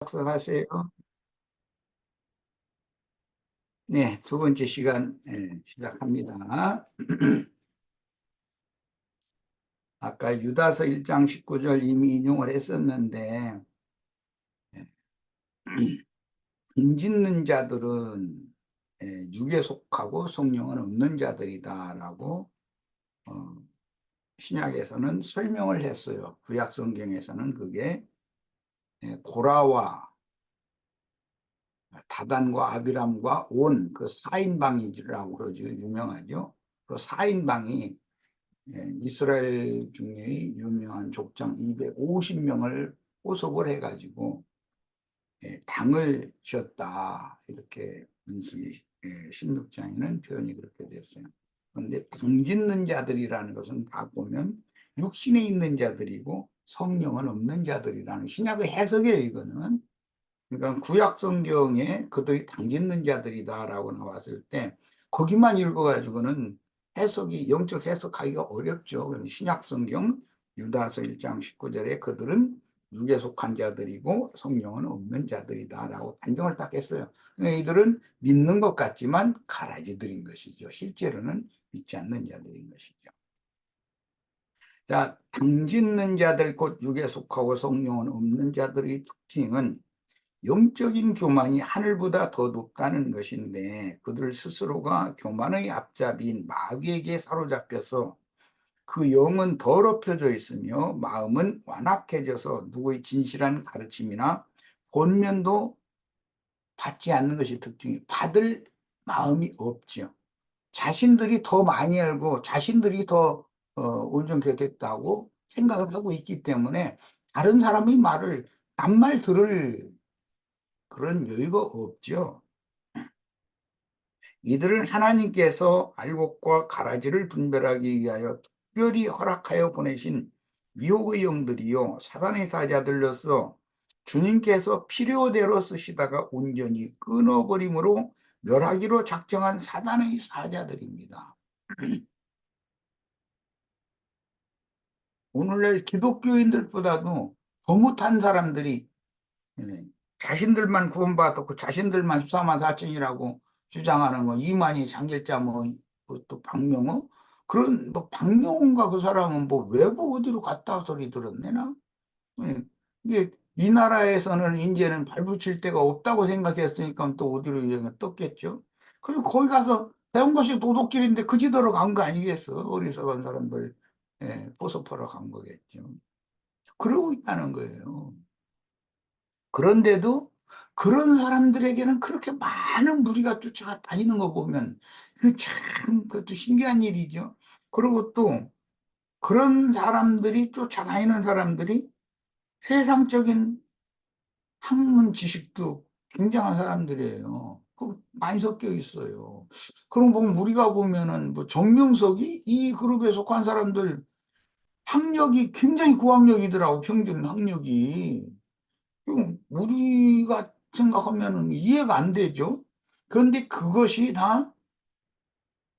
하세요. 네, 두 번째 시간 시작합니다. 아까 유다서 1장 19절 이미 인용을 했었는데 빚 짓는 자들은 육에 속하고 성령은 없는 자들이다라고 어, 신약에서는 설명을 했어요. 구약 성경에서는 그게 고라와 다단과 아비람과 온 그 4인방이라고 그러죠. 유명하죠. 그 4인방이 이스라엘 중에 유명한 족장 250명을 포섭을 해가지고 당을 지었다. 이렇게 민수기 16장에는 표현이 그렇게 됐어요. 그런데 당 짓는 자들이라는 것은 다 보면 육신에 있는 자들이고 성령은 없는 자들이라는 신약의 해석이에요, 이거는. 그러니까 구약 성경에 그들이 당 짓는 자들이다라고 나왔을 때 거기만 읽어가지고는 해석이 영적 해석하기가 어렵죠. 신약 성경 유다서 1장 19절에 그들은 육에 속한 자들이고 성령은 없는 자들이다라고 단정을 딱 했어요. 그러니까 이들은 믿는 것 같지만 가라지들인 것이죠. 실제로는 믿지 않는 자들인 것이죠. 자, 당 짓는 자들 곧 육에 속하고 성령은 없는 자들의 특징은 영적인 교만이 하늘보다 더 높다는 것인데 그들 스스로가 교만의 앞잡이인 마귀에게 사로잡혀서 그 영은 더럽혀져 있으며 마음은 완악해져서 누구의 진실한 가르침이나 본면도 받지 않는 것이 특징이 받을 마음이 없죠. 자신들이 더 많이 알고 자신들이 더 온전케 됐다고 생각을 하고 있기 때문에 다른 사람의 말을 남말 들을 그런 여유가 없죠. 이들은 하나님께서 알곡과 가라지를 분별하기 위하여 특별히 허락하여 보내신 미혹의 영들이요 사단의 사자들로서 주님께서 필요대로 쓰시다가 온전히 끊어버림으로 멸하기로 작정한 사단의 사자들입니다. 오늘날 기독교인들보다도 더 못한 사람들이 예, 자신들만 구원받았고 자신들만 수사만 사천이라고 주장하는 거 이만희 장길자 또 박명호 그런 뭐 박명호인가 그 사람은 뭐 외부 어디로 갔다 소리 들었네나. 예, 이게 이 나라에서는 이제는 발붙일 데가 없다고 생각했으니까 또 어디로 여행 떴겠죠. 그리고 거기 가서 배운 것이 도둑질인데 그 지도로 간 거 아니겠어. 어리석은 사람들 포섭하러 간 거겠죠. 그러고 있다는 거예요. 그런데도 그런 사람들에게는 그렇게 많은 무리가 쫓아다니는 거 보면 그 참 그것도 신기한 일이죠. 그리고 또 그런 사람들이 쫓아다니는 사람들이 세상적인 학문 지식도 굉장한 사람들이에요. 그 많이 섞여 있어요. 그럼 보면 우리가 보면은 뭐 정명석이 이 그룹에 속한 사람들 학력이 굉장히 고학력이더라고 평균 학력이. 우리가 생각하면 이해가 안 되죠. 그런데 그것이 다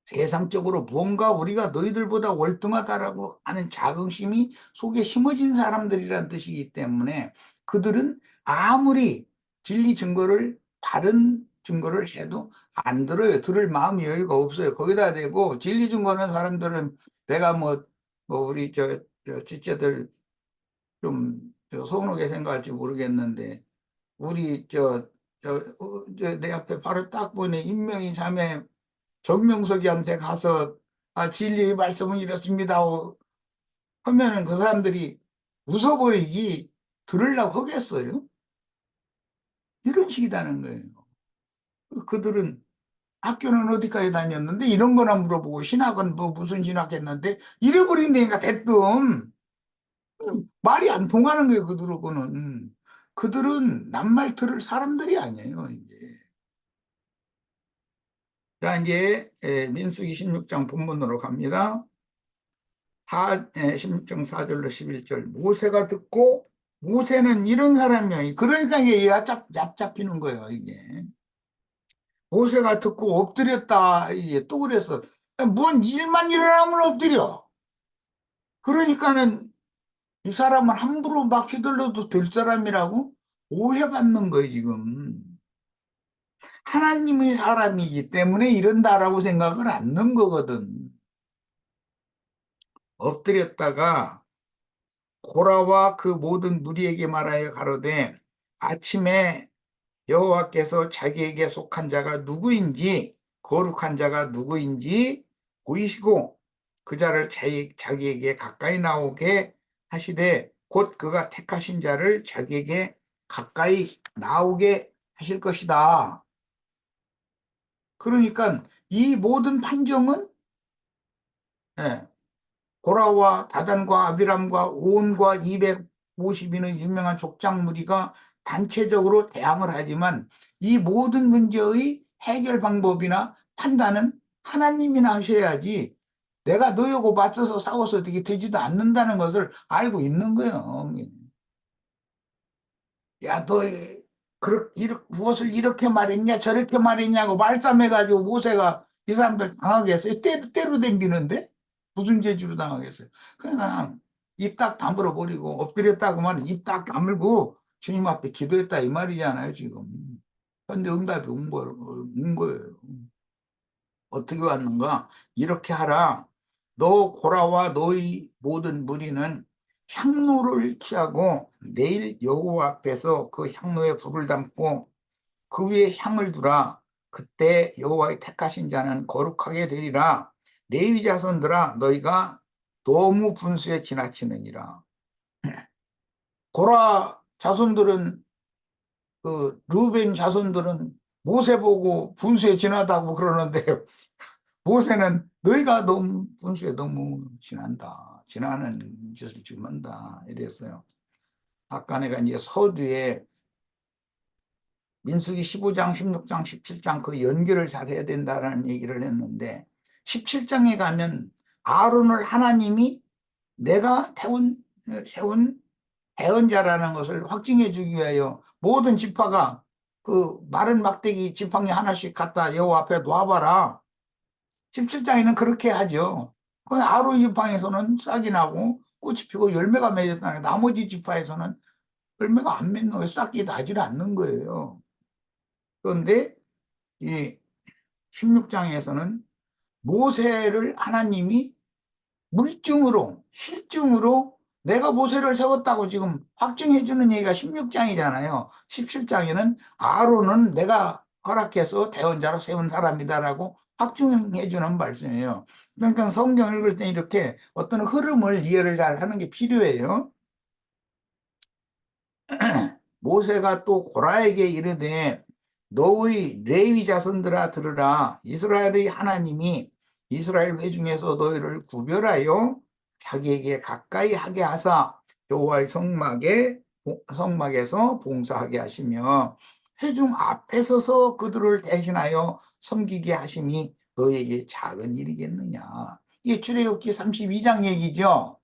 세상적으로 뭔가 우리가 너희들보다 월등하다라고 하는 자긍심이 속에 심어진 사람들이란 뜻이기 때문에 그들은 아무리 진리 증거를 바른 증거를 해도 안 들어요. 들을 마음이 여유가 없어요. 거기다 대고 진리 증거는 사람들은 내가 뭐 우리 저 지체들 좀 서운하게 생각할지 모르겠는데 우리 내 앞에 바로 딱 보니 인명이 자매 정명석이한테 가서 진리의 말씀은 이렇습니다 하면은 그 사람들이 웃어버리기 들으려고 하겠어요? 이런 식이다는 거예요. 그들은 학교는 어디까지 다녔는데 이런 거나 물어보고 신학은 뭐 무슨 신학 했는데 잃어버린다니까 대뜸 말이 안 통하는 거예요. 그들하고는 그들은 남말 들을 사람들이 아니에요. 이제 자, 이제 민수기 16장 본문으로 갑니다. 16장 4절로 11절. 모세가 듣고 모세는 이런 사람이에요. 그러니까 이게 얕잡히는 거예요, 이게. 모세가 듣고 엎드렸다. 이게 또 그랬어. 뭔 일만 일어나면 엎드려. 그러니까는 이 사람은 함부로 막 휘둘러도 될 사람이라고 오해받는 거예요, 지금. 하나님이 사람이기 때문에 이런다라고 생각을 않는 거거든. 엎드렸다가 고라와 그 모든 무리에게 말하여 가로되 아침에 여호와께서 자기에게 속한 자가 누구인지 거룩한 자가 누구인지 보이시고 그 자를 자기에게 가까이 나오게 하시되 곧 그가 택하신 자를 자기에게 가까이 나오게 하실 것이다. 그러니까 이 모든 판정은 예, 고라와 다단과 아비람과 온과 250인의 유명한 족장 무리가 단체적으로 대항을 하지만 이 모든 문제의 해결 방법이나 판단은 하나님이나 하셔야지 내가 너희하고 맞서서 싸워서 어떻게 되지도 않는다는 것을 알고 있는 거예요. 야, 너 무엇을 이렇게 말했냐 저렇게 말했냐고 말싸매가지고 모세가 이 사람들 당하게 했어요. 때로 댕기는데 무슨 재주로 당하겠어요. 그냥 입 딱 다물어 버리고 엎드렸다고 말은 입 딱 다물고 주님 앞에 기도했다 이 말이잖아요 지금. 근데 응답이 온 거예요. 어떻게 왔는가? 이렇게 하라. 너 고라와 너희 모든 무리는 향로를 취하고 내일 여호와 앞에서 그 향로에 불을 담고 그 위에 향을 두라. 그때 여호와의 택하신 자는 거룩하게 되리라. 레위 자손들아 너희가 너무 분수에 지나치느니라. 고라 자손들은 그 루벤 자손들은 모세 보고 분수에 지나다고 그러는데 모세는 너희가 너무 분수에 너무 지난다. 지나는 짓을 지금 한다. 이랬어요. 아까 내가 이제 서두에 민수기 15장, 16장, 17장 그 연결을 잘 해야 된다는 얘기를 했는데 17장에 가면 아론을 하나님이 내가 세운 대언자라는 것을 확증해 주기 위하여 모든 지파가 그 마른 막대기 지팡이 하나씩 갖다 여호와 앞에 놓아봐라. 17장에는 그렇게 하죠. 그 아론 지팡에서는 싹이 나고 꽃이 피고 열매가 맺었다는 나머지 지파에서는 열매가 안 맺는 거예요. 싹이 나질 않는 거예요. 그런데 이 16장에서는 모세를 하나님이 물증으로 실증으로 내가 모세를 세웠다고 지금 확증해 주는 얘기가 16장이잖아요. 17장에는 아론은 내가 허락해서 대언자로 세운 사람이다라고 확증해 주는 말씀이에요. 그러니까 성경 읽을 때 이렇게 어떤 흐름을 이해를 잘 하는 게 필요해요. 모세가 또 고라에게 이르되 너의 레위 자손들아 들으라. 이스라엘의 하나님이 이스라엘 회중에서 너희를 구별하여 자기에게 가까이 하게 하사 여호와의 성막에서 봉사하게 하시며 회중 앞에 서서 그들을 대신하여 섬기게 하심이 너에게 작은 일이겠느냐. 이게 출애굽기 32장 얘기죠.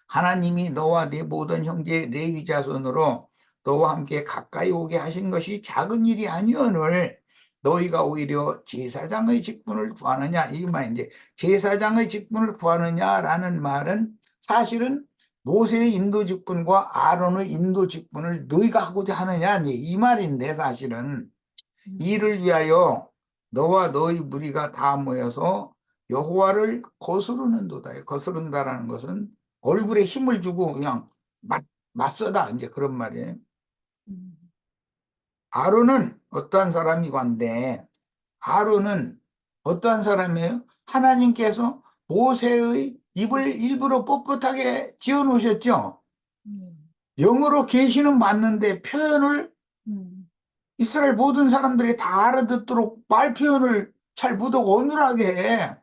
하나님이 너와 네 모든 형제 레위 자손으로 너와 함께 가까이 오게 하신 것이 작은 일이 아니오늘 너희가 오히려 제사장의 직분을 구하느냐. 이 말인데 제사장의 직분을 구하느냐라는 말은 사실은 모세의 인도 직분과 아론의 인도 직분을 너희가 하고자 하느냐 이 말인데 사실은 이를 위하여 너와 너희 무리가 다 모여서 여호와를 거스르는도다. 거스른다라는 것은 얼굴에 힘을 주고 그냥 맞서다 이제 그런 말이에요. 아론은 어떠한 사람이건데 아론은 어떠한 사람이에요? 하나님께서 모세의 입을 일부러 뻣뻣하게 지어 놓으셨죠. 영어로 계시는 맞는데 표현을 이스라엘 모든 사람들이 다 알아듣도록 말 표현을 잘 못하고 어눌하게 해.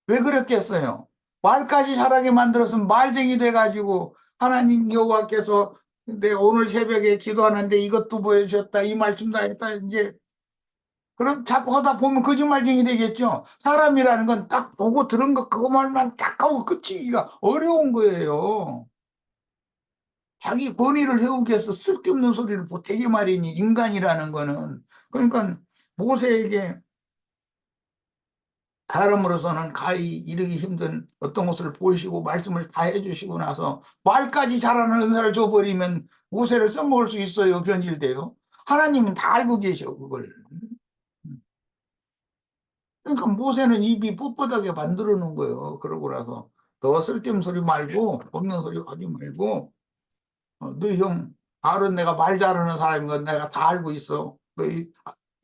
왜 그랬겠어요? 말까지 잘하게 만들었으면 말쟁이 돼가지고 하나님 여호와께서 내가 오늘 새벽에 기도하는데 이것도 보여주셨다 이 말씀도 했다 이제 그럼 자꾸 하다 보면 거짓말쟁이 되겠죠. 사람이라는 건 딱 보고 들은 거 그거 말만 딱 하고 끝이기가 어려운 거예요. 자기 권위를 세우기 위해서 쓸데없는 소리를 보태기 마련이 인간이라는 거는. 그러니까 모세에게 사람으로서는 가히 이르기 힘든 어떤 것을 보시고 말씀을 다 해주시고 나서 말까지 잘하는 은사를 줘버리면 모세를 써먹을 수 있어요? 변질돼요? 하나님은 다 알고 계셔, 그걸. 그러니까 모세는 입이 뻣뻣하게 만들어 놓은 거예요. 그러고 나서 너 쓸데없는 소리 말고 없는 소리 하지 말고 너희 형 아론 내가 말 잘하는 사람인 건 내가 다 알고 있어. 너희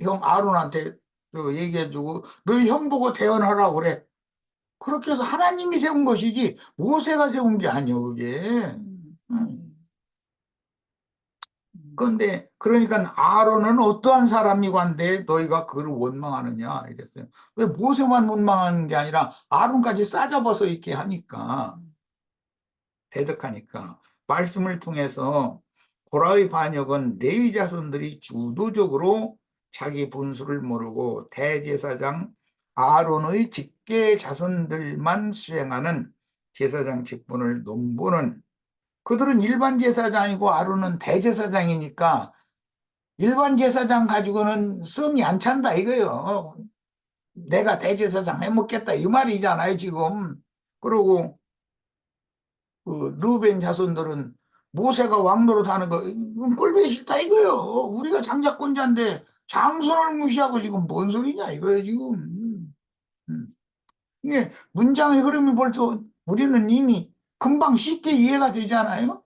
형 아론한테 얘기해주고 너희 형 보고 대언하라고 그래. 그렇게 해서 하나님이 세운 것이지 모세가 세운 게 아니요 그게. 음. 그런데 그러니까 아론은 어떠한 사람이고 한데 너희가 그를 원망하느냐 이랬어요. 왜 모세만 원망하는 게 아니라 아론까지 싸잡아서 이렇게 하니까 대적하니까 말씀을 통해서 고라의 반역은 레위 자손들이 주도적으로 자기 분수를 모르고 대제사장 아론의 직계 자손들만 수행하는 제사장 직분을 넘보는, 그들은 일반 제사장이고 아론은 대제사장이니까 일반 제사장 가지고는 성이 안 찬다 이거예요. 내가 대제사장 해먹겠다 이 말이잖아요 지금. 그러고 그 르벤 자손들은 모세가 왕노릇 하는 거 이건 꼴보기 싫다 이거예요. 우리가 장자권자인데 장손을 무시하고 지금 뭔 소리냐 이거예요 지금. 음. 이게 문장의 흐름이 벌써 우리는 이미 금방 쉽게 이해가 되잖아요.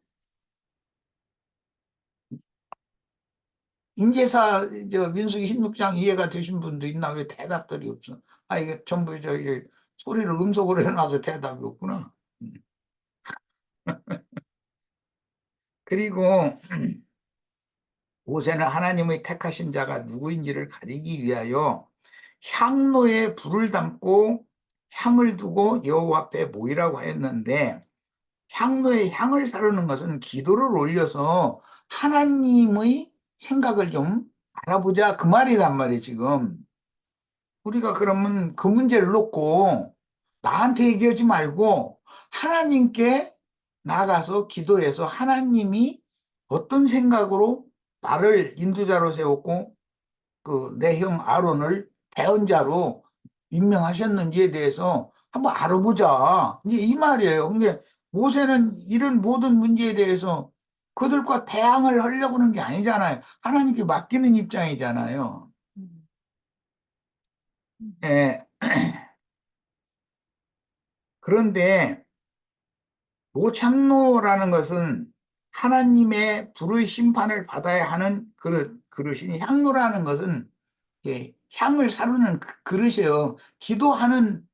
인제사 민수기 16장 이해가 되신 분도 있나? 왜 대답들이 없어? 아 이게 전부 저기 소리를 음속으로 해놔서 대답이 없구나. 그리고 모세는 하나님의 택하신 자가 누구인지를 가리기 위하여 향로에 불을 담고 향을 두고 여호와 앞에 모이라고 했는데, 향로에 향을 사르는 것은 기도를 올려서 하나님의 생각을 좀 알아보자 그 말이란 말이에요 지금. 우리가 그러면 그 문제를 놓고 나한테 얘기하지 말고 하나님께 나가서 기도해서 하나님이 어떤 생각으로 나를 인도자로 세웠고 그 내 형 아론을 대언자로 임명하셨는지에 대해서 한번 알아보자. 이제 이 말이에요. 근데 모세는 이런 모든 문제에 대해서 그들과 대항을 하려고 하는 게 아니잖아요. 하나님께 맡기는 입장이잖아요. 예. 그런데 노창노라는 것은 하나님의 불의 심판을 받아야 하는 그릇이니, 향로라는 것은 향을 사르는 그릇이에요. 기도하는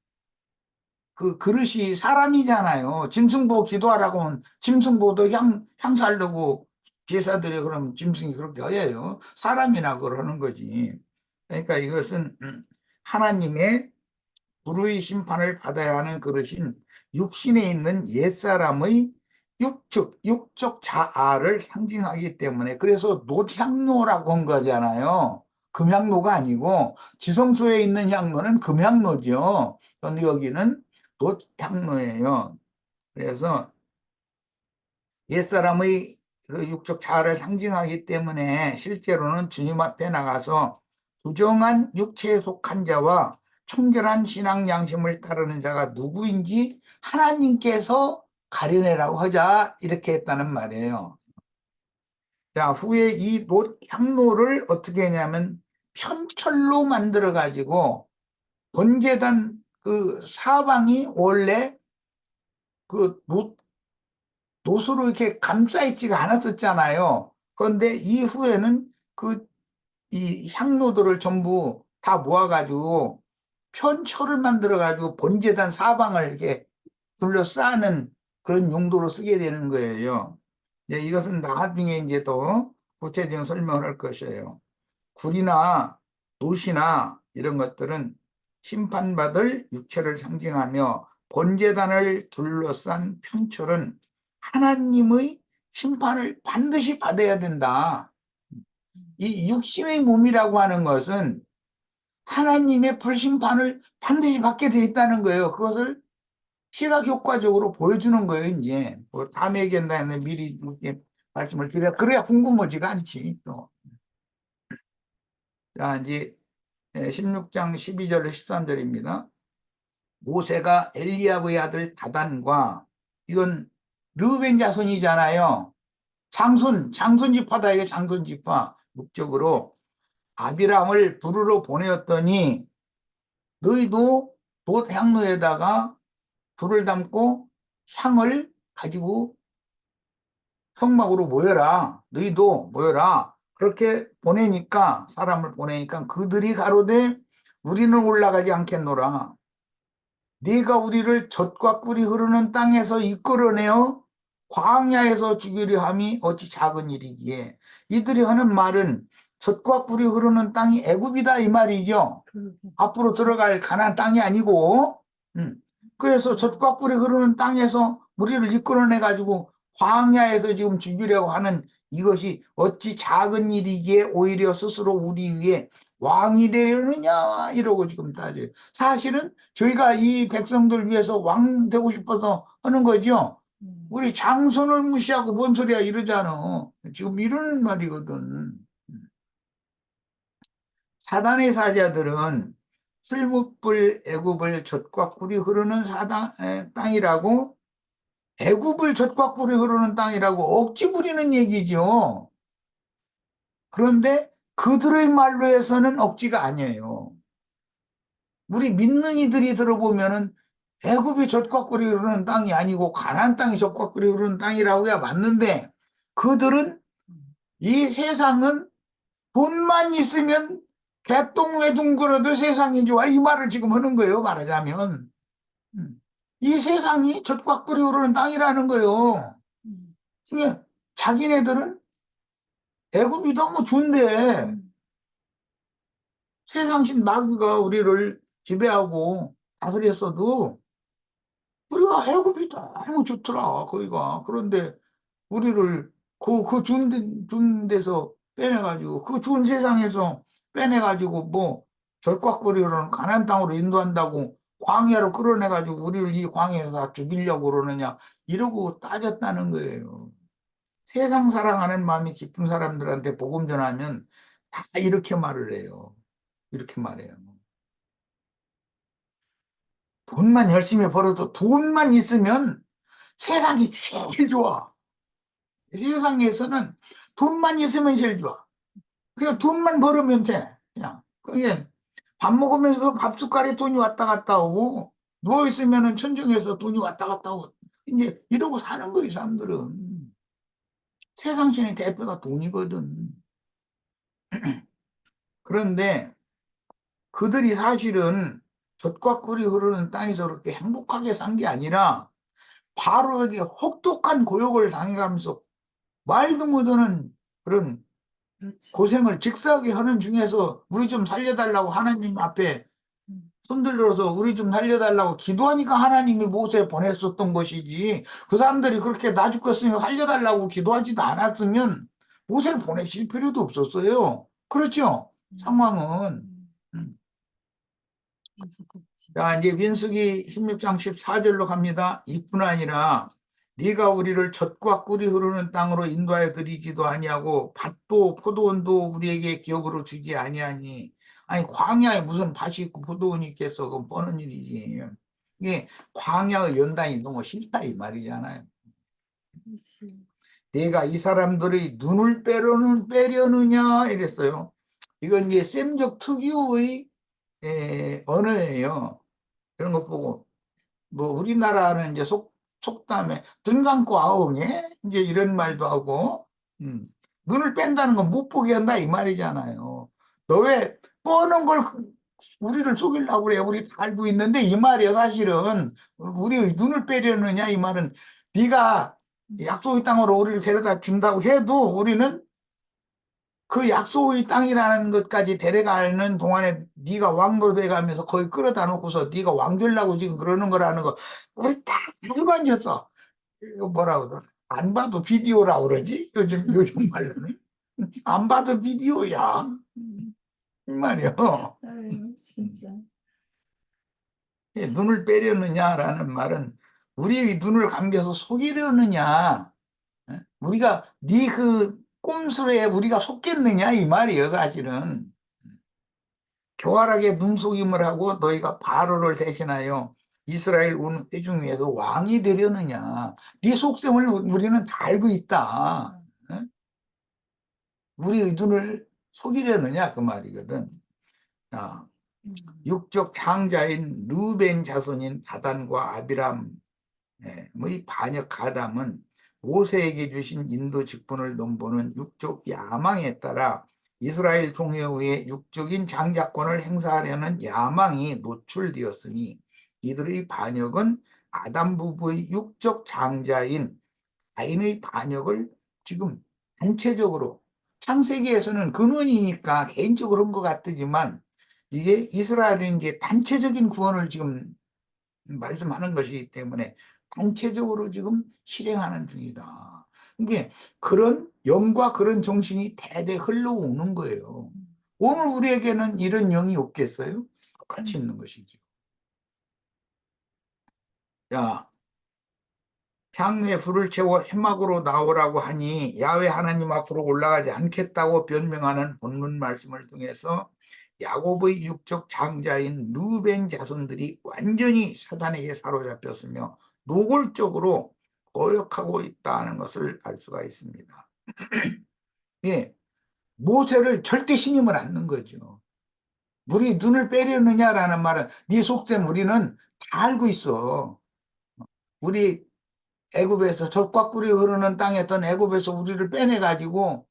그 그릇이 사람이잖아요. 짐승보고 기도하라고 하면 짐승보도 향 살려고 제사드려 그러면 짐승이 그렇게 해요. 사람이나 그러는 거지. 그러니까 이것은 하나님의 불의 심판을 받아야 하는 그릇인 육신에 있는 옛사람의 육적 자아를 상징하기 때문에, 그래서 놋향로라고 한 거잖아요. 금향로가 아니고 지성소에 있는 향로는 금향로죠. 그런데 여기는 놋향로예요. 그래서 옛사람의 그 육적 자아를 상징하기 때문에 실제로는 주님 앞에 나가서 부정한 육체에 속한 자와 청결한 신앙 양심을 따르는 자가 누구인지 하나님께서 가려내라고 하자 이렇게 했다는 말이에요. 자, 후에 이 향로를 어떻게 했냐면 편철로 만들어 가지고 번제단 그 사방이 원래 그 노수로 이렇게 감싸 있지가 않았었잖아요. 그런데 이후에는 그 이 향로들을 전부 다 모아가지고 편초를 만들어가지고 번제단 사방을 이렇게 둘러싸는 그런 용도로 쓰게 되는 거예요. 이것은 나중에 이제 또 구체적인 설명을 할 것이에요. 굴이나 놋이나 이런 것들은 심판받을 육체를 상징하며, 번제단을 둘러싼 편철은 하나님의 심판을 반드시 받아야 된다. 이 육신의 몸이라고 하는 것은 하나님의 불심판을 반드시 받게 돼 있다는 거예요. 그것을 시각 효과적으로 보여주는 거예요. 이제 뭐 다음에 얘기한다 했는데 미리 이렇게 말씀을 드려 그래야 궁금하지가 않지 또. 자, 이제 16장 12절 13절입니다. 모세가 엘리압의 아들 다단과, 이건 르우벤 자손이잖아요. 장손 지파다. 이게 장손 지파. 목적으로 아비람을 부르러 보내었더니, 너희도 돛 향로에다가 불을 담고 향을 가지고 성막으로 모여라. 너희도 모여라. 그렇게 보내니까, 사람을 보내니까 그들이 가로되 우리는 올라가지 않겠노라. 네가 우리를 젖과 꿀이 흐르는 땅에서 이끌어내어 광야에서 죽이려 함이 어찌 작은 일이기에. 이들이 하는 말은 젖과 꿀이 흐르는 땅이 애굽이다 이 말이죠. 앞으로 들어갈 가나안 땅이 아니고. 그래서 젖과 꿀이 흐르는 땅에서 우리를 이끌어내 가지고 광야에서 지금 죽이려고 하는 이것이 어찌 작은 일이기에 오히려 스스로 우리 위에 왕이 되려느냐 이러고 지금 따져요. 사실은 저희가 이 백성들 위해서 왕 되고 싶어서 하는 거죠. 우리 장손을 무시하고 뭔 소리야 이러잖아. 지금 이러는 말이거든. 사단의 사자들은 풀무불 애굽을 젖과 꿀이 흐르는 땅이라고, 애굽을 젖과 꿀이 흐르는 땅이라고 억지 부리는 얘기죠. 그런데 그들의 말로 해서는 억지가 아니에요. 우리 믿는 이들이 들어보면은 애굽이 젖과 꿀이 흐르는 땅이 아니고 가나안 땅이 젖과 꿀이 흐르는 땅이라고야 맞는데, 그들은 이 세상은 돈만 있으면 개똥에 둥그러도 세상이 좋아 이 말을 지금 하는 거예요. 말하자면 이 세상이 젖과 꿀이 흐르는 땅이라는 거예요. 이게 자기네들은 애굽이 너무 좋은데 세상신 마귀가 우리를 지배하고 다스렸어도 우리가 애굽이 너무 좋더라 거기가. 그런데 우리를 그 좋은 데서 빼내가지고, 그 좋은 세상에서 빼내가지고 뭐 절꽉거리로는 가나안 땅으로 인도한다고 광야로 끌어내가지고 우리를 이 광야에서 다 죽이려고 그러느냐 이러고 따졌다는 거예요. 세상 사랑하는 마음이 깊은 사람들한테 복음 전하면 다 이렇게 말을 해요. 이렇게 말해요. 돈만 열심히 벌어도 돈만 있으면 세상이 제일 좋아. 세상에서는 돈만 있으면 제일 좋아. 그냥 돈만 벌으면 돼. 그냥. 그게 밥 먹으면서 밥 숟갈에 돈이 왔다 갔다 오고, 누워있으면 천정에서 돈이 왔다 갔다 오고, 이제 이러고 사는 거예요, 사람들은. 세상신의 대표가 돈이거든. 그런데 그들이 사실은 젖과 꿀이 흐르는 땅에서 그렇게 행복하게 산 게 아니라 바로에게 혹독한 고역을 당해가면서 말도 못하는 그런 그렇지. 고생을 직사하게 하는 중에서 우리 좀 살려달라고 하나님 앞에 손들어서 우리 좀 살려달라고 기도하니까 하나님이 모세에 보냈었던 것이지, 그 사람들이 그렇게 나 죽겠으니까 살려달라고 기도하지도 않았으면 모세를 보내실 필요도 없었어요. 그렇죠? 상황은. 음. 자, 이제 민수기 16장 14절로 갑니다. 이뿐 아니라 네가 우리를 젖과 꿀이 흐르는 땅으로 인도하여 드리지도 아니하고 밭도 포도원도 우리에게 기업으로 주지 아니하니. 아니, 광야에 무슨 밭이 있고 포도원이 있겠어. 그건 뻔한 일이지. 이게 광야의 연단이 너무 싫다 이 말이잖아요. 내가 이 사람들의 눈을 빼려느냐 이랬어요. 이건 이제 셈적 특유의 언어예요. 그런 것 보고 뭐 우리나라는 이제 속담에 눈 감고 아웅해 이제 이런 말도 하고, 눈을 뺀다는 건 못 보게 한다 이 말이잖아요. 너 왜 뻔한 걸 우리를 속이려고 그래. 우리 다 알고 있는데 이 말이야. 사실은 우리 눈을 빼려느냐 이 말은, 네가 약속의 땅으로 우리를 데려다 준다고 해도 우리는 그 약속의 땅이라는 것까지 데려가는 동안에 네가 왕노릇해 가면서 거기 끌어다 놓고서 네가 왕 되려고 지금 그러는 거라는 거 우리 다 알고 앉았어. 이거 뭐라 그러나? 안 봐도 비디오라고 그러지? 요즘 말로는. 안 봐도 비디오야. 이 말이요. 아유, 진짜. 눈을 빼려느냐라는 말은 우리의 눈을 감겨서 속이려느냐. 우리가 네 그 꼼수에 우리가 속겠느냐 이 말이에요, 사실은. 교활하게 눈속임을 하고 너희가 바로를 대신하여 이스라엘 온 회중 위에서 왕이 되려느냐. 네 속셈을 우리는 다 알고 있다. 응? 우리의 눈을 속이려느냐 그 말이거든. 아, 육적 장자인 르벤 자손인 다단과 아비람의 반역 가담은 모세에게 주신 인도 직분을 넘보는 육적 야망에 따라 이스라엘 종회의 육적인 장자권을 행사하려는 야망이 노출되었으니 이들의 반역은 아담 부부의 육적 장자인 가인의 반역을 지금 전체적으로 창세기에서는 근원이니까 개인적으로 한 것 같지만 이게 이스라엘은 이제 단체적인 구원을 지금 말씀하는 것이기 때문에 단체적으로 지금 실행하는 중이다. 이게 그런 영과 그런 정신이 대대 흘러오는 거예요. 오늘 우리에게는 이런 영이 없겠어요? 똑같이 있는 것이죠. 자, 향후에 불을 채워 회막으로 나오라고 하니 야훼 하나님 앞으로 올라가지 않겠다고 변명하는 본문 말씀을 통해서 야곱의 육적 장자인 르벤 자손들이 완전히 사단에게 사로잡혔으며 노골적으로 거역하고 있다는 것을 알 수가 있습니다. 예, 모세를 절대 신임을 않는 거죠. 우리 눈을 빼려느냐라는 말은 네 속셈 우리는 다 알고 있어. 우리 애굽에서 젖과 꿀이 흐르는 땅이었던 애굽에서 우리를 빼내 가지고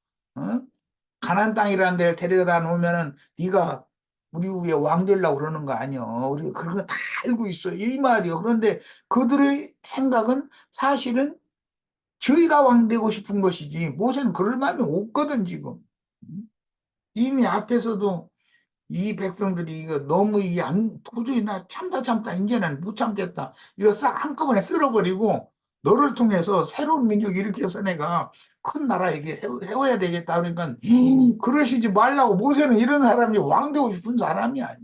가나안 땅이라는 데를 데려다 놓으면은 네가 우리 위에 왕 되려고 그러는 거 아니야. 우리가 그런 거 다 알고 있어. 이 말이요. 그런데 그들의 생각은 사실은 저희가 왕 되고 싶은 것이지 모세는 그럴 마음이 없거든 지금. 이미 앞에서도 이 백성들이 이거 너무 도저히 나 참다 이제는 못 참겠다. 이거 한꺼번에 쓸어버리고 너를 통해서 새로운 민족 일으켜서 내가 큰 나라에게 세워야 되겠다. 그러니까 그러시지 말라고. 모세는 이런 사람이 왕 되고 싶은 사람이 아니야.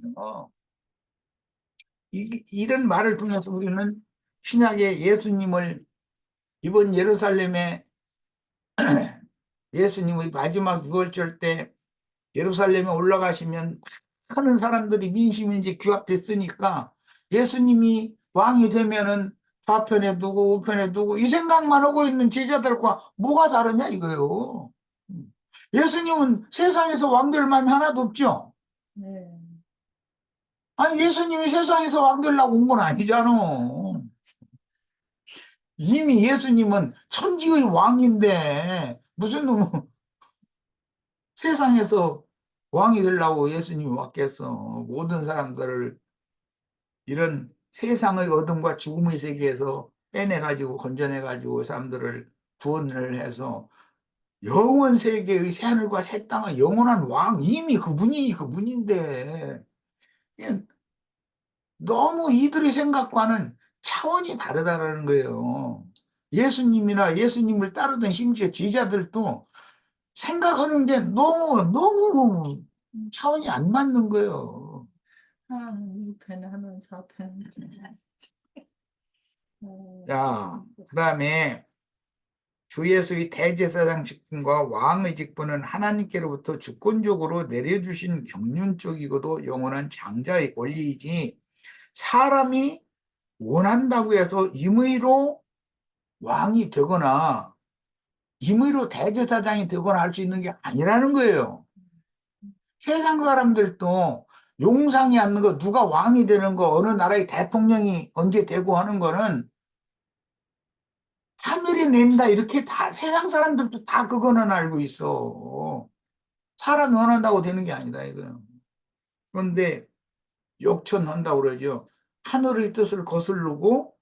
이런 말을 통해서 우리는 신약의 예수님을 이번 예루살렘에 예수님의 마지막 유월절 때 예루살렘에 올라가시면 많은 사람들이 민심이 이제 규합됐으니까 예수님이 왕이 되면은 좌편에 두고 우편에 두고 이 생각만 하고 있는 제자들과 뭐가 다르냐 이거요. 예수님은 세상에서 왕 될 마음이 하나도 없죠. 네. 아니 예수님이 세상에서 왕 되려고 온 건 아니잖아. 이미 예수님은 천지의 왕인데 무슨 놈 세상에서 왕이 되려고 예수님이 왔겠어. 모든 사람들을 이런 세상의 어둠과 죽음의 세계에서 빼내가지고 건져내가지고 사람들을 구원을 해서 영원 세계의 새하늘과 새 땅의 영원한 왕 이미 그분인데 너무 이들의 생각과는 차원이 다르다는 거예요. 예수님이나 예수님을 따르던 심지어 제자들도 생각하는 게 너무 차원이 안 맞는 거예요. 우편 하면 좌편. 자, 그 다음에 주 예수의 대제사장 직분과 왕의 직분은 하나님께로부터 주권적으로 내려주신 경륜적이고도 영원한 장자의 권리이지 사람이 원한다고 해서 임의로 왕이 되거나 임의로 대제사장이 되거나 할 수 있는 게 아니라는 거예요. 세상 사람들도 용상이 않는 거, 누가 왕이 되는 거, 어느 나라의 대통령이 언제 되고 하는 거는 하늘이 낸다 이렇게 다 세상 사람들도 다 그거는 알고 있어. 사람이 원한다고 되는 게 아니다 이거요. 그런데 역천한다고 그러죠. 하늘의 뜻을 거스르고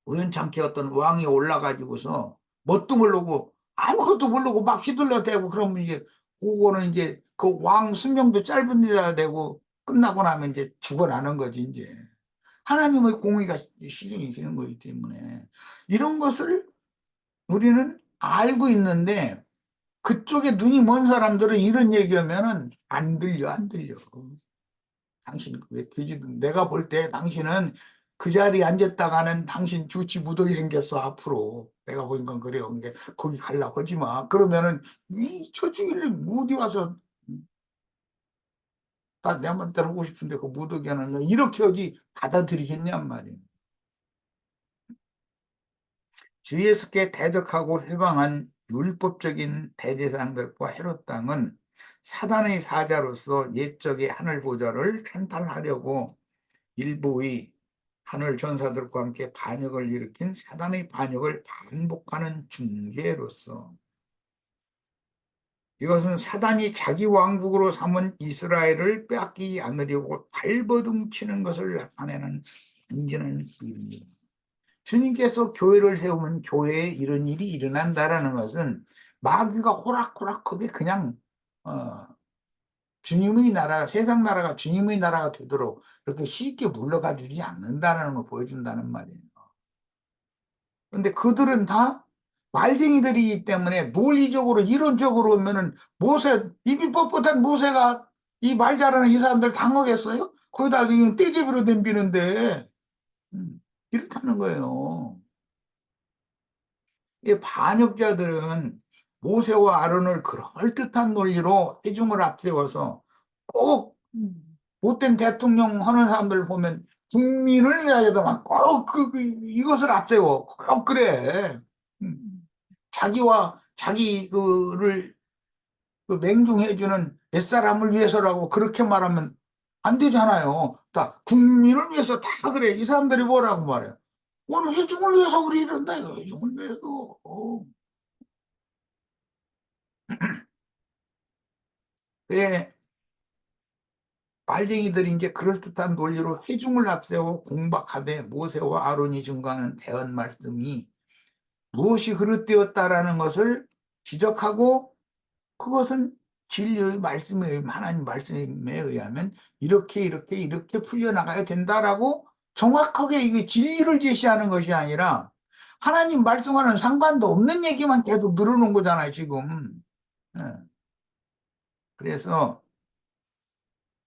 우연찮게 어떤 왕이 올라가지고서 뭣도 모르고 아무것도 모르고 막 휘둘러대고 그러면 이제 그거는 이제 그 왕 수명도 짧은 데다 대고 끝나고 나면 이제 죽어나는 거지 이제. 하나님의 공의가 실행이 되는 거기 때문에 이런 것을 우리는 알고 있는데 그쪽에 눈이 먼 사람들은 이런 얘기하면은 안 들려. 당신 왜 돼지 내가 볼 때 당신은 그 자리에 앉았다가는 당신 주치 무더기 생겼어 앞으로 내가 보니까 그래요. 그러니까 거기 가려고 하지 마. 그러면은 이 처지길래 어디 와서 나 내 맘대로 하고 싶은데 그 무더기는 이렇게 어디 받아들이겠냔 말이에요. 주 예수께 대적하고 회방한 율법적인 대제사장들과 헤롯 당은 사단의 사자로서 옛적의 하늘 보좌를 찬탈하려고 일부의 하늘 전사들과 함께 반역을 일으킨 사단의 반역을 반복하는 중재로서, 이것은 사단이 자기 왕국으로 삼은 이스라엘을 빼앗기지 않으려고 발버둥 치는 것을 나타내는 순진한 일입니다. 주님께서 교회를 세우면 교회에 이런 일이 일어난다라는 것은 마귀가 호락호락하게 그냥 주님의 나라, 세상 나라가 주님의 나라가 되도록 그렇게 쉽게 물러가 주지 않는다는 걸 보여준다는 말이에요. 그런데 그들은 다 말쟁이들이기 때문에 논리적으로 이론적으로 오면은 입이 뻣뻣한 모세가 이 말 잘하는 이 사람들 당하겠어요? 거기다 지금 떼집으로 덤비는데 이렇다는 거예요. 이 반역자들은 모세와 아론을 그럴듯한 논리로 회중을 앞세워서 꼭 못된 대통령 하는 사람들 보면 국민을 위하여도만 꼭 이것을 앞세워. 꼭 그래. 자기와 자기 그를 맹종해주는 몇 사람을 위해서라고 그렇게 말하면 안 되잖아요. 다 국민을 위해서 다 그래. 이 사람들이 뭐라고 말해. 오늘 회중을 위해서 우리 이런다. 이거 회중을 위해서. 왜 말쟁이들이 이제 그럴듯한 논리로 회중을 앞세워 공박하되 모세와 아론이 증거하는 대언 말씀이 무엇이 그릇되었다라는 것을 지적하고, 그것은 진리의 말씀에, 하나님 말씀에 의하면 이렇게 풀려나가야 된다라고 정확하게 이게 진리를 제시하는 것이 아니라 하나님 말씀과는 상관도 없는 얘기만 계속 늘어놓은 거잖아요, 지금. 예. 그래서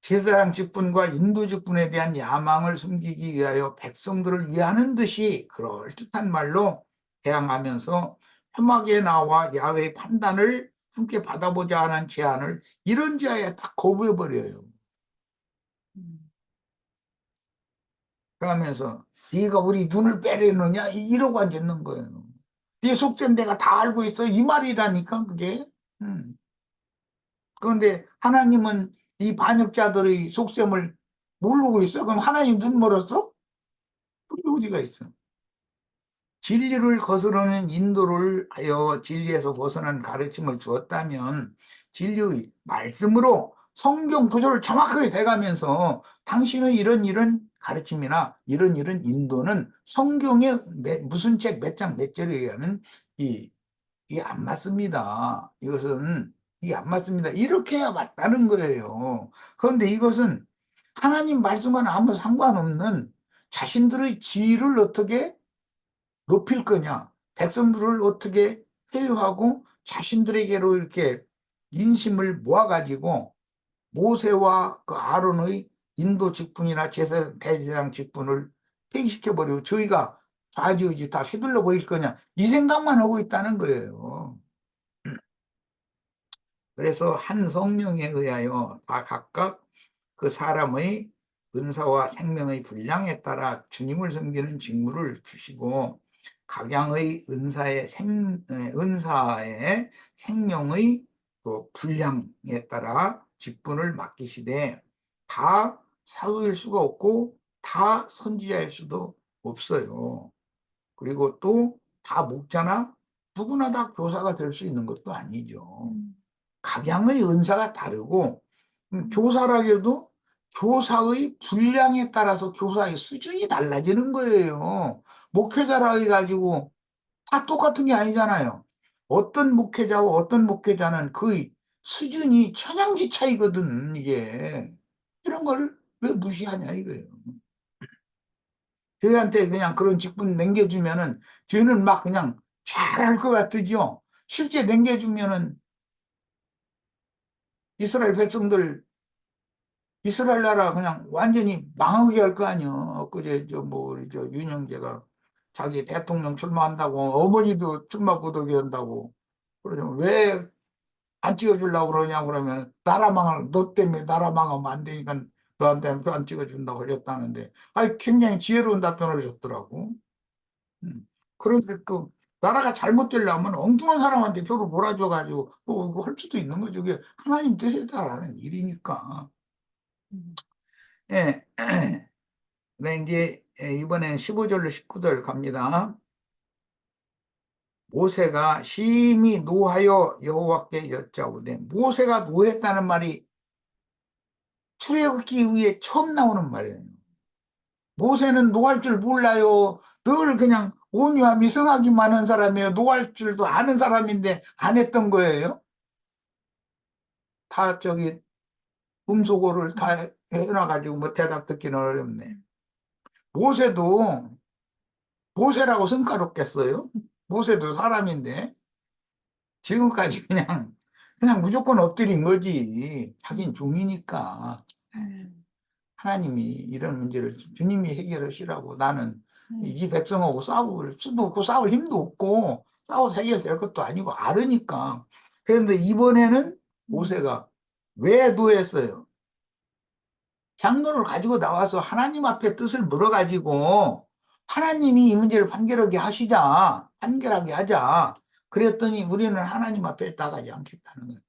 제사장 직분과 인도 직분에 대한 야망을 숨기기 위하여 백성들을 위하는 듯이 그럴듯한 말로 대항하면서 험하게 나와 야훼의 판단을 함께 받아보자 하는 제안을 이런 지하에 딱 거부해버려요. 그러면서 네가 우리 눈을 빼려느냐 이러고 앉아있는 거예요. 네 속셈 내가 다 알고 있어 이 말이라니까 그게. 그런데 하나님은 이 반역자들의 속셈을 모르고 있어? 그럼 하나님 눈 멀었어? 그게 어디가 있어? 진리를 거스르는 인도를 하여 진리에서 벗어난 가르침을 주었다면 진리의 말씀으로 성경 구조를 정확하게 대가면서 당신의 이런 가르침이나 이런 인도는 성경의 무슨 책 몇 장 몇 절에 의하면 이게 안 맞습니다. 이게 안 맞습니다. 이렇게 해야 맞다는 거예요. 그런데 이것은 하나님 말씀과는 아무 상관없는 자신들의 지위를 어떻게 높일 거냐, 백성들을 어떻게 회유하고 자신들에게로 이렇게 인심을 모아가지고 모세와 그 아론의 인도 직분이나 대제사장 직분을 폐기시켜버리고 저희가 좌지우지 다 휘둘러 버릴 거냐 이 생각만 하고 있다는 거예요. 그래서 한 성령에 의하여 다 각각 그 사람의 은사와 생명의 분량에 따라 주님을 섬기는 직무를 주시고 각양의 은사의 생명의 그 분량에 따라 직분을 맡기시되 다 사도일 수가 없고 다 선지자일 수도 없어요. 그리고 또 다 목자나 누구나 다 교사가 될 수 있는 것도 아니죠. 각양의 은사가 다르고 교사라기도 교사의 분량에 따라서 교사의 수준이 달라지는 거예요. 목회자라 해가지고 다 똑같은 게 아니잖아요. 어떤 목회자와 어떤 목회자는 그 수준이 천양지 차이거든, 이게. 이런 걸 왜 무시하냐, 이거예요. 저희한테 그냥 그런 직분 남겨주면은 저희는 막 그냥 잘할 것 같으죠. 실제 남겨주면은 이스라엘 백성들 이스라엘 나라 그냥 완전히 망하게 할 거 아니야. 엊그제 우리 윤영재가 자기 대통령 출마한다고 어머니도 출마 부득이 한다고 그러죠. 왜 안 찍어주려고 그러냐고 그러면 나라 망할 너 때문에 나라 망하면 안 되니까 너한테는 표 안 찍어준다고 그랬다는데 아니 굉장히 지혜로운 답변을 줬더라고. 그런데 그 나라가 잘못되려면 엉뚱한 사람한테 표를 몰아줘가지고 뭐 이거 할 수도 있는 거죠. 그게 하나님 뜻에 따라는 일이니까. 음. 예. 네, 이제 이번엔 15절로 19절 갑니다. 모세가 심히 노하여 여호와께 여짜오되 모세가 노했다는 말이 출애굽기 이후에 처음 나오는 말이에요. 모세는 노할 줄 몰라요. 늘 그냥 온유와 미성하기 많은 사람이에요. 노할 줄도 아는 사람인데 안 했던 거예요. 다 저기 음소거를 다 해놔가지고 뭐 대답 듣기는 어렵네. 모세도 모세라고 성과롭겠어요? 모세도 사람인데 지금까지 그냥 무조건 엎드린 거지. 자긴 종이니까. 하나님이 이런 문제를 주님이 해결하시라고 나는 이 백성하고 싸울 수도 없고 싸울 힘도 없고 싸워서 해결될 것도 아니고 알으니까. 그런데 이번에는 모세가 왜 노했어요? 향로를 가지고 나와서 하나님 앞에 뜻을 물어가지고 하나님이 이 문제를 판결하게 하자. 그랬더니 우리는 하나님 앞에 따가지 않겠다는 거예요.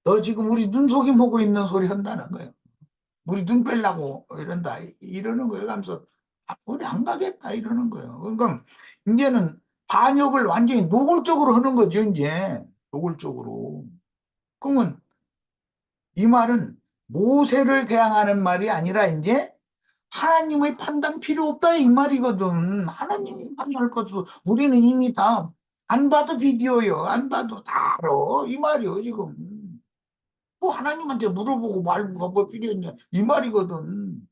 너 지금 우리 눈속임 보고 있는 소리 한다는 거예요. 우리 눈 빼려고 이런다. 이러는 거예요. 하면서 우리 안 가겠다. 이러는 거예요. 그러니까 이제는 반역을 완전히 노골적으로 하는 거죠. 이제 노골적으로. 그러면 이 말은 모세를 대항하는 말이 아니라 이제 하나님의 판단 필요 없다 이 말이거든. 하나님이 판단할 것도 우리는 이미 다 안 봐도 비디오요. 안 봐도 다 알아. 이 말이요 지금. 뭐 하나님한테 물어보고 말고 뭐 필요했냐 이 말이거든.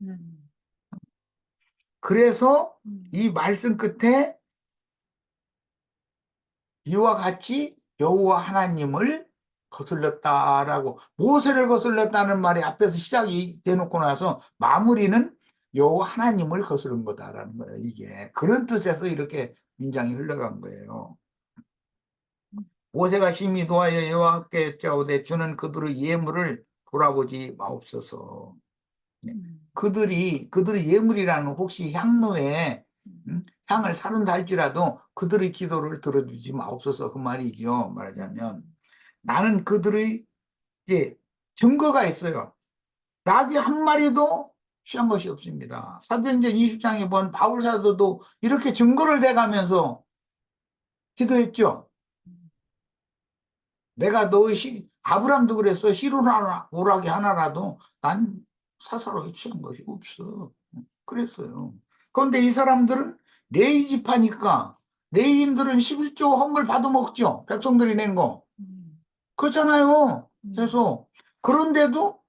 그래서 이 말씀 끝에 이와 같이 여호와 하나님을 거슬렀다라고 모세를 거슬렀다는 말이 앞에서 시작이 돼놓고 나서 마무리는 여호와 하나님을 거스른 거다라는 거예요. 이게 그런 뜻에서 이렇게 문장이 흘러간 거예요. 모세가 심히 노하여 여호와께 여짜오되 주는 그들의 예물을 돌아보지 마옵소서. 그들의 예물이라는 혹시 향로에 향을 사른다 할지라도 그들의 기도를 들어주지 마옵소서 그 말이죠. 말하자면 나는 그들의 이제 증거가 있어요. 나비 한 마리도 취한 것이 없습니다. 사도행전 20장에 본 바울 사도도 이렇게 증거를 대가면서 기도했죠. 내가 너의 아브람도 그랬어. 씨루라기 하나라도 난 사사로이 취한 것이 없어. 그랬어요. 그런데 이 사람들은 레위 지파니까 레위인들은 11조 헌물 받아먹죠. 백성들이 낸 거. 그렇잖아요. 그래서 그런데도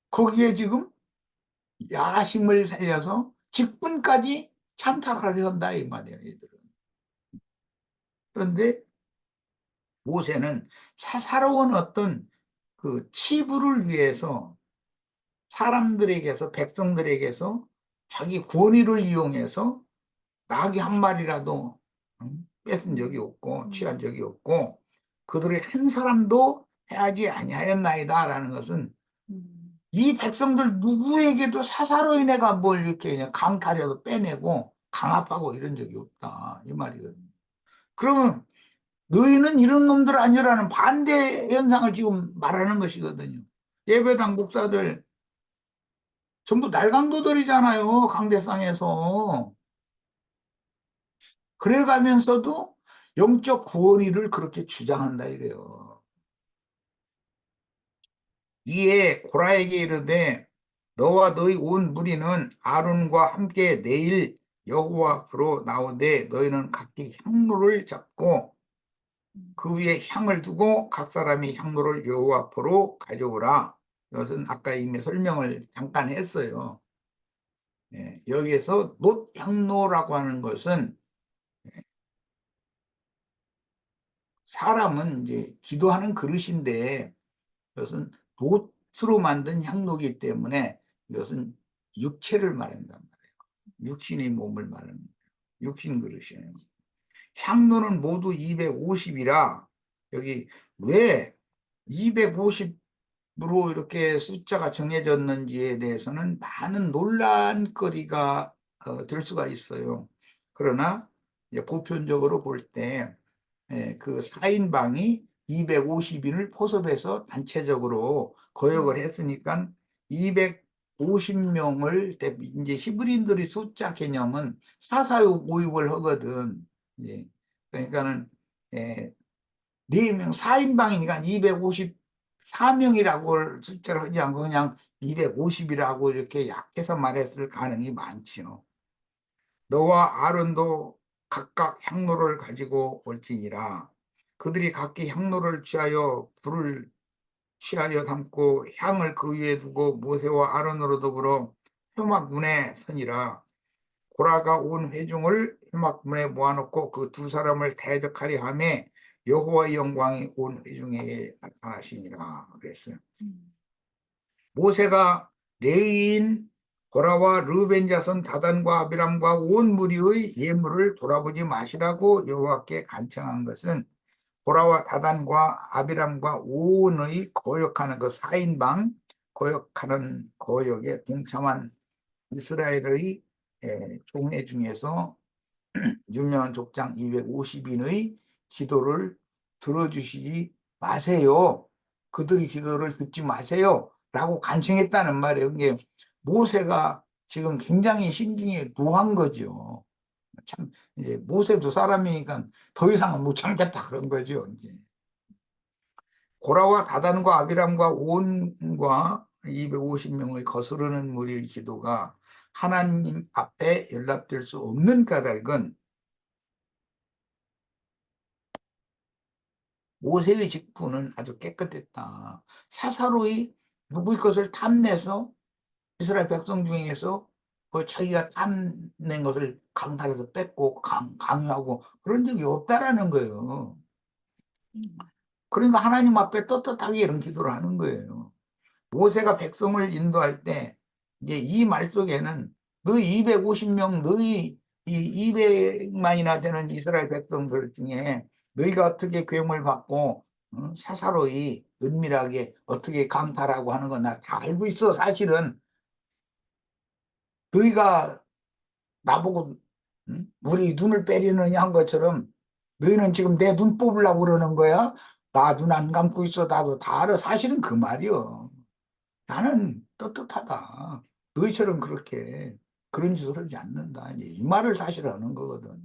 거기에 지금 야심을 살려서 직분까지 찬탈하려 한다 이 말이에요. 얘들은. 그런데 모세는 사사로운 어떤 그 치부를 위해서 사람들에게서 백성들에게서 자기 권위를 이용해서 나귀 한 마리라도 뺏은 적이 없고 취한 적이 없고 그들의 한 사람도 해하지 아니하였나이다라는 것은 이 백성들 누구에게도 사사로인애가 뭘 이렇게 그냥 강탈해서 빼내고 강압하고 이런 적이 없다 이 말이거든요. 그러면 너희는 이런 놈들 아니라는 반대 현상을 지금 말하는 것이거든요. 예배당 목사들 전부 날강도들이잖아요. 강대상에서. 그래가면서도 영적 구원의를 그렇게 주장한다 이래요. 이에 고라에게 이르되 너와 너희 온 무리는 아론과 함께 내일 여호와 앞으로 나오되 너희는 각기 향로를 잡고 그 위에 향을 두고 각 사람이 향로를 여호와 앞으로 가져오라. 이것은 아까 이미 설명을 잠깐 했어요. 예, 여기에서 놋향로라고 하는 것은 사람은 이제 기도하는 그릇인데 이것은 돛으로 만든 향로이기 때문에 이것은 육체를 말한단 말이에요. 육신의 몸을 말하는 거예요. 육신 그릇이에요. 향로는 모두 250이라 여기 왜 250으로 이렇게 숫자가 정해졌는지에 대해서는 많은 논란거리가 될 수가 있어요. 그러나 이제 보편적으로 볼 때 그 4인방이 250인을 포섭해서 단체적으로 거역을 했으니까 250명을 이제 히브리인들의 숫자 개념은 446 하거든. 예. 그러니까는 4명 4인방이니까 254명이라고 숫자를 하지 않고 그냥 250이라고 이렇게 약해서 말했을 가능이 많지요. 너와 아론도 각각 향로를 가지고 올지니라. 그들이 각기 향로를 취하여 불을 취하여 담고 향을 그 위에 두고 모세와 아론으로 더불어 회막문에 서니라. 고라가 온 회중을 회막문에 모아놓고 그 두 사람을 대적하려 하며 여호와의 영광이 온 회중에게 나타나시니라 그랬어요. 모세가 레위인 고라와 르벤 자손 다단과 아비람과 온 무리의 예물을 돌아보지 마시라고 여호와께 간청한 것은 고라와 다단과 아비람과 온의 거역하는 그 4인방 거역하는 거역에 동참한 이스라엘의 총회 중에서 유명한 족장 250인의 기도를 들어주시지 마세요. 그들의 기도를 듣지 마세요. 라고 간청했다는 말이에요. 이게 모세가 지금 굉장히 심중에 노한 거죠. 참, 이제 모세도 사람이니까 더 이상은 못 참겠다 그런 거죠. 이제. 고라와 다단과 아비람과 온과 250명의 거스르는 무리의 기도가 하나님 앞에 연락될 수 없는 까닭은 모세의 직분은 아주 깨끗했다. 사사로이 누구의 것을 탐내서 이스라엘 백성 중에서 그 자기가 탐낸 것을 강탈해서 뺏고 강요하고 그런 적이 없다라는 거예요. 그러니까 하나님 앞에 떳떳하게 이런 기도를 하는 거예요. 모세가 백성을 인도할 때 이제 이 말 속에는 너희 250명 너희 이 200만이나 되는 이스라엘 백성들 중에 너희가 어떻게 괴물 받고 사사로이 은밀하게 어떻게 강탈하고 하는 건 나 다 알고 있어. 사실은 너희가 나보고 우리 눈을 빼려느냐 한 것처럼 너희는 지금 내 눈 뽑으려고 그러는 거야. 나 눈 안 감고 있어. 나도 다 알아. 사실은 그 말이요. 나는 떳떳하다. 너희처럼 그렇게 그런 짓을 하지 않는다. 이제 이 말을 사실 하는 거거든.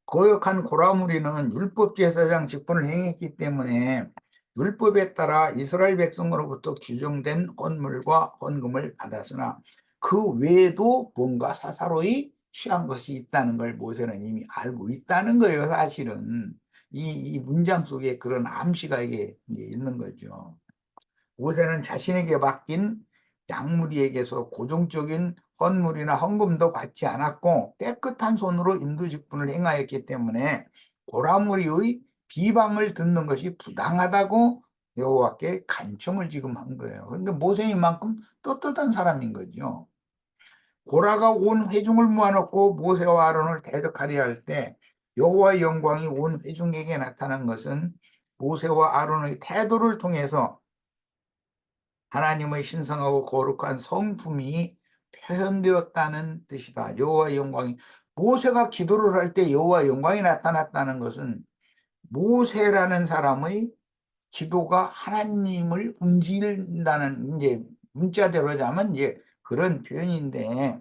거역한 고라무리는 율법 제사장 직분을 행했기 때문에 율법에 따라 이스라엘 백성으로부터 규정된 헌물과 헌금을 받았으나 그 외에도 뭔가 사사로이 취한 것이 있다는 걸 모세는 이미 알고 있다는 거예요. 사실은 이 문장 속에 그런 암시가 이게 있는 거죠. 모세는 자신에게 맡긴 양무리에게서 고정적인 헌물이나 헌금도 받지 않았고 깨끗한 손으로 인도 직분을 행하였기 때문에 고라무리의 비방을 듣는 것이 부당하다고 여호와께 간청을 지금 한 거예요. 그러니까 모세님만큼 떳떳한 사람인 거죠. 고라가 온 회중을 모아놓고 모세와 아론을 대적하려 할 때 여호와의 영광이 온 회중에게 나타난 것은 모세와 아론의 태도를 통해서 하나님의 신성하고 거룩한 성품이 표현되었다는 뜻이다. 여호와의 영광이 모세가 기도를 할 때 여호와의 영광이 나타났다는 것은 모세라는 사람의 기도가 하나님을 움직인다는 이제 문자대로 하자면 이제 그런 표현인데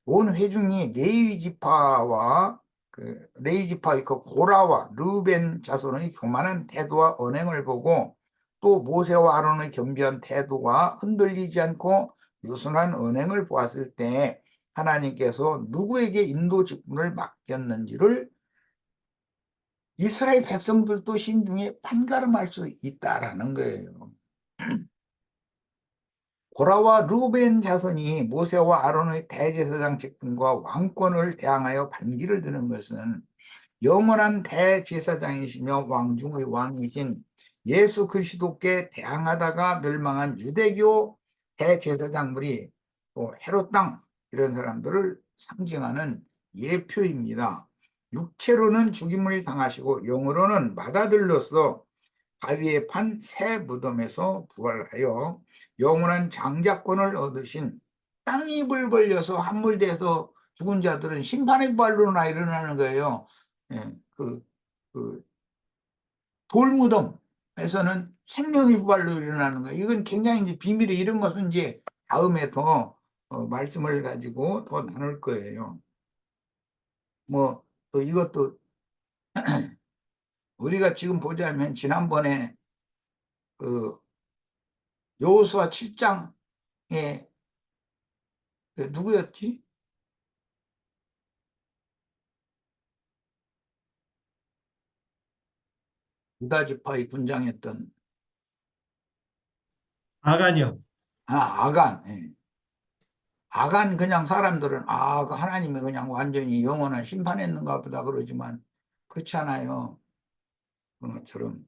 온 회중이 레위 지파와 그 레위 지파의 그 고라와 르벤 자손의 교만한 태도와 언행을 보고 또 모세와 아론의 겸비한 태도가 흔들리지 않고 유순한 언행을 보았을 때 하나님께서 누구에게 인도 직분을 맡겼는지를 이스라엘 백성들도 심중에 판가름할 수 있다라는 거예요. 고라와 르벤 자손이 모세와 아론의 대제사장 직분과 왕권을 대항하여 반기를 드는 것은 영원한 대제사장이시며 왕중의 왕이신 예수 그리스도께 대항하다가 멸망한 유대교 대제사장물이 또 헤롯 땅 이런 사람들을 상징하는 예표입니다. 육체로는 죽임을 당하시고 영으로는 맏아들로서 바위에 판 새 무덤에서 부활하여 영원한 장자권을 얻으신 땅입을 벌려서 함몰돼서 죽은 자들은 심판의 부활로나 일어나는 거예요. 예, 그 돌무덤에서는 생명의 부활로 일어나는 거예요. 이건 굉장히 이제 비밀이, 이런 것은 이제 다음에 더 말씀을 가지고 더 나눌 거예요. 뭐 또 이것도 우리가 지금 보자면 지난번에 그 여호수아 7장에 누구였지? 유다 지파의 군장이었던 아간이요. 아간. 예. 아간, 그냥 사람들은 그 하나님이 그냥 완전히 영원한 심판했는가 보다 그러지만 그렇지 않아요. 그런 것처럼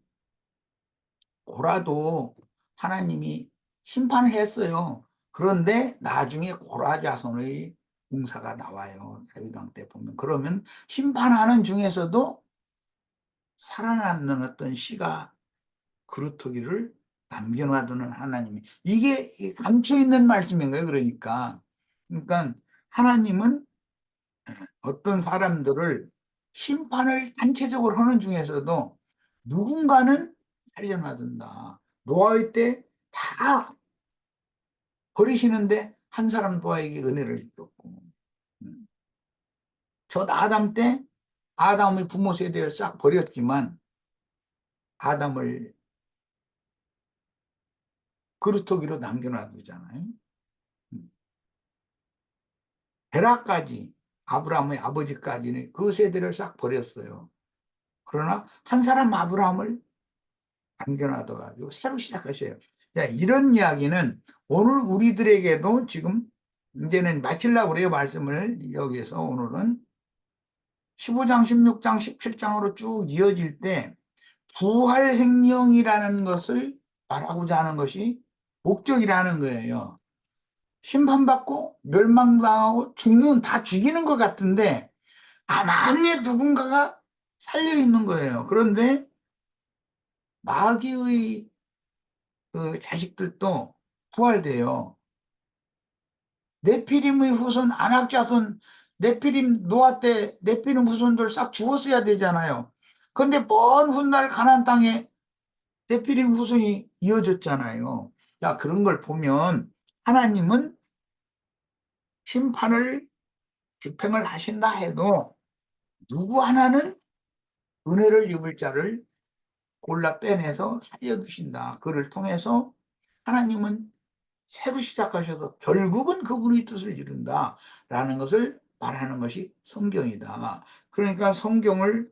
고라도 하나님이 심판을 했어요. 그런데 나중에 고라 자손의 공사가 나와요. 다윗 왕 때 보면. 그러면 심판하는 중에서도 살아남는 어떤 씨가 그루터기를 남겨놔두는 하나님이, 이게 감춰 있는 말씀인 거예요. 그러니까 하나님은 어떤 사람들을 심판을 단체적으로 하는 중에서도 누군가는 살려놔둔다. 노아의 때 다 버리시는데 한 사람 노아에게 은혜를 줬고, 저 아담 때 아담의 부모 세대를 싹 버렸지만 아담을 그루터기로 남겨놔두잖아요. 베라까지, 아브라함의 아버지까지는 그 세대를 싹 버렸어요. 그러나 한 사람 아브라함을 남겨놔둬가지고 새로 시작하셔요. 자, 이런 이야기는 오늘 우리들에게도 지금 이제는 마치려고 그래요. 말씀을 여기서 오늘은 15장, 16장, 17장으로 쭉 이어질 때 부활 생명이라는 것을 말하고자 하는 것이 목적이라는 거예요. 심판받고 멸망당하고 죽는, 다 죽이는 것 같은데 만에 누군가가 살려있는 거예요. 그런데 마귀의 그 자식들도 부활돼요. 네피림의 후손, 안악자손, 네피림 노아 때 네피림 후손들 싹 죽었어야 되잖아요. 그런데 먼 훗날 가나안 땅에 네피림 후손이 이어졌잖아요. 자, 그런 걸 보면 하나님은 심판을 집행을 하신다 해도 누구 하나는 은혜를 입을 자를 골라 빼내서 살려두신다. 그를 통해서 하나님은 새로 시작하셔서 결국은 그분의 뜻을 이룬다라는 것을 말하는 것이 성경이다. 그러니까 성경을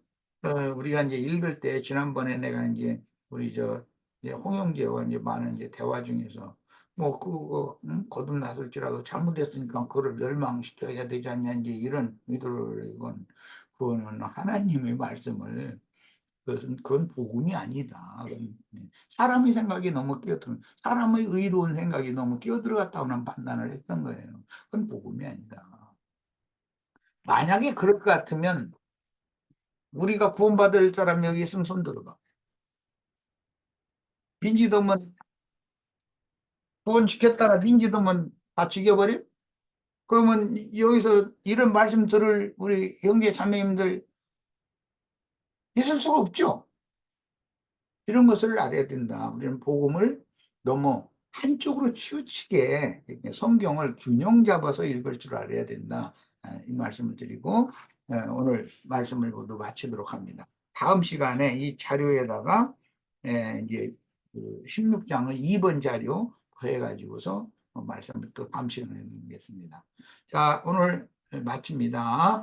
우리가 이제 읽을 때, 지난번에 내가 이제 우리 이제 홍영재와 이제 많은 이제 대화 중에서 뭐 그거 거듭났을지라도 잘못했으니까 그거를 멸망시켜야 되지 않냐, 이제 이런 의도를, 그거는 하나님의 말씀을, 그건 복음이 아니다. 사람의 생각이 너무 사람의 의로운 생각이 너무 끼어들어갔다고는 판단을 했던 거예요. 그건 복음이 아니다. 만약에 그럴 것 같으면 우리가 구원받을 사람 여기 있으면 손 들어봐. 민지도면 구원시켰다가 민지도면 다 죽여버려? 그러면 여기서 이런 말씀 들을 우리 형제 자매님들 있을 수가 없죠. 이런 것을 알아야 된다. 우리는 복음을 너무 한쪽으로 치우치게 성경을 균형 잡아서 읽을 줄 알아야 된다. 이 말씀을 드리고 오늘 말씀을 모두 마치도록 합니다. 다음 시간에 이 자료에다가 이제 그 16장을 2번 자료 해가지고서 말씀을 또 다음 시간에 드리겠습니다. 자, 오늘 마칩니다.